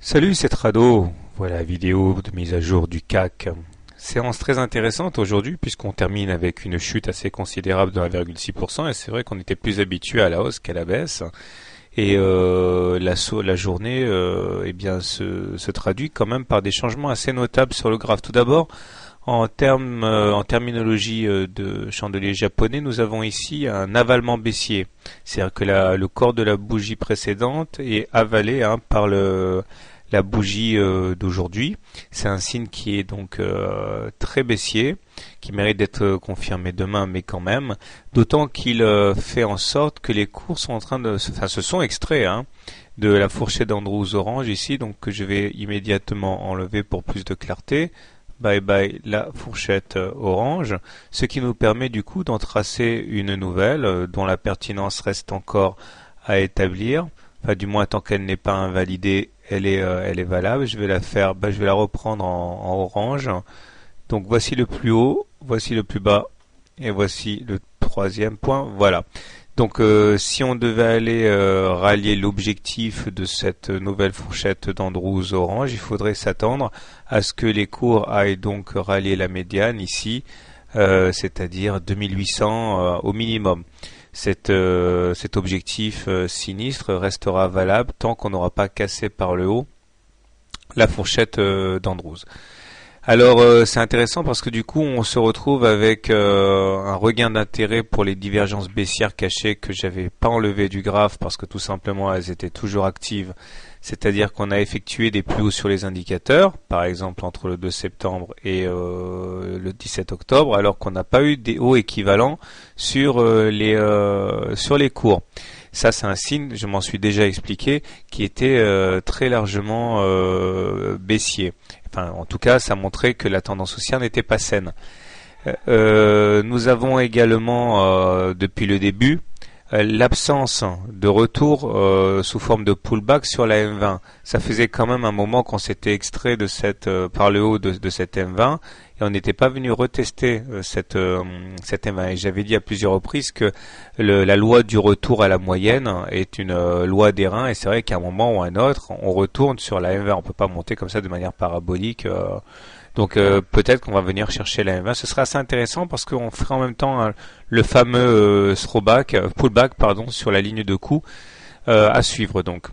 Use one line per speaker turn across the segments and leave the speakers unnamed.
Salut, c'est Trado. Voilà, vidéo de mise à jour du CAC. Séance très intéressante aujourd'hui puisqu'on termine avec une chute assez considérable de 1,6% et c'est vrai qu'on était plus habitué à la hausse qu'à la baisse. Et la journée eh bien, se traduit quand même par des changements assez notables sur le graphe. Tout d'abord, en terminologie de chandelier japonais, nous avons ici un avalement baissier. C'est-à-dire que le corps de la bougie précédente est avalé par la bougie d'aujourd'hui. C'est un signe qui est donc très baissier, qui mérite d'être confirmé demain, mais quand même. D'autant qu'il fait en sorte que les cours sont en train se sont extraits de la fourchette d'Andrews orange ici, donc que je vais immédiatement enlever pour plus de clarté. Bye bye la fourchette orange, ce qui nous permet du coup d'en tracer une nouvelle dont la pertinence reste encore à établir. Enfin, du moins tant qu'elle n'est pas invalidée, elle est valable. Je vais je vais la reprendre en orange. Donc voici le plus haut, voici le plus bas et voici le troisième point. Voilà. Donc si on devait aller rallier l'objectif de cette nouvelle fourchette d'Andrews orange, il faudrait s'attendre à ce que les cours aillent donc rallier la médiane ici, c'est-à-dire 2800 au minimum. Cet objectif sinistre restera valable tant qu'on n'aura pas cassé par le haut la fourchette d'Andrews. Alors c'est intéressant parce que du coup on se retrouve avec un regain d'intérêt pour les divergences baissières cachées que j'avais pas enlevées du graphe parce que tout simplement elles étaient toujours actives. C'est-à-dire qu'on a effectué des plus hauts sur les indicateurs, par exemple entre le 2 septembre et le 17 octobre, alors qu'on n'a pas eu des hauts équivalents sur les cours. Ça, c'est un signe, je m'en suis déjà expliqué, qui était très largement baissier. Enfin, en tout cas, ça montrait que la tendance haussière n'était pas saine. Nous avons également, depuis le début, l'absence de retour sous forme de pullback sur la M20. Ça faisait quand même un moment qu'on s'était extrait de par le haut de cette M20 et on n'était pas venu retester cette M20. Et j'avais dit à plusieurs reprises que la loi du retour à la moyenne est une loi des reins et c'est vrai qu'à un moment ou à un autre, on retourne sur la M20. On peut pas monter comme ça de manière parabolique. Donc peut-être qu'on va venir chercher la M20. Ce serait assez intéressant parce qu'on ferait en même temps le fameux pullback sur la ligne de coup à suivre donc.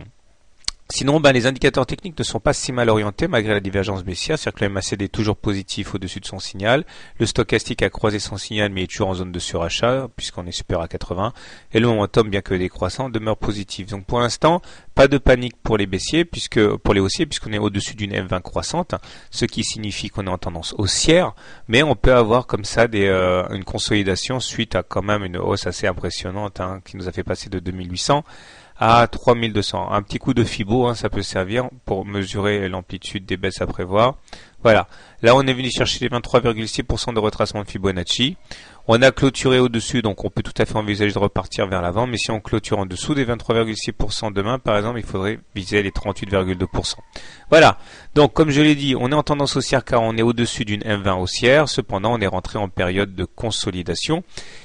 Sinon, les indicateurs techniques ne sont pas si mal orientés malgré la divergence baissière, c'est-à-dire que le MACD est toujours positif au-dessus de son signal, le stochastique a croisé son signal mais est toujours en zone de surachat puisqu'on est supérieur à 80, et le momentum, bien que décroissant, demeure positif. Donc pour l'instant, pas de panique pour les haussiers puisqu'on est au-dessus d'une M20 croissante, ce qui signifie qu'on est en tendance haussière, mais on peut avoir comme ça une consolidation suite à quand même une hausse assez impressionnante qui nous a fait passer de 2800 à 3200. Un petit coup de Fibo, ça peut servir pour mesurer l'amplitude des baisses à prévoir. Voilà. Là, on est venu chercher les 23,6% de retracement de Fibonacci. On a clôturé au-dessus, donc on peut tout à fait envisager de repartir vers l'avant. Mais si on clôture en dessous des 23,6% demain, par exemple, il faudrait viser les 38,2%. Voilà. Donc, comme je l'ai dit, on est en tendance haussière car on est au-dessus d'une M20 haussière. Cependant, on est rentré en période de consolidation.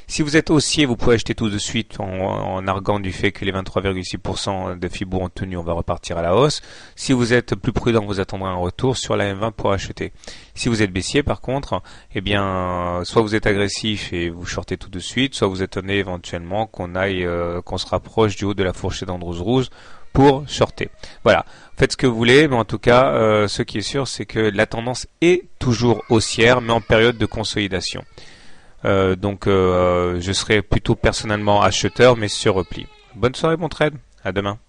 Si vous êtes haussier, vous pouvez acheter tout de suite en arguant du fait que les 23,6% de Fibo ont tenu, on va repartir à la hausse. Si vous êtes plus prudent, vous attendrez un retour sur la M20 pour acheter. Si vous êtes baissier, par contre, soit vous êtes agressif et vous shortez tout de suite, soit vous étonnez éventuellement qu'on se rapproche du haut de la fourchette d'Andrews rouge pour shorter. Voilà. Faites ce que vous voulez, mais en tout cas, ce qui est sûr, c'est que la tendance est toujours haussière, mais en période de consolidation. Donc, je serai plutôt personnellement acheteur, mais sur repli. Bonne soirée, bon trade. À demain.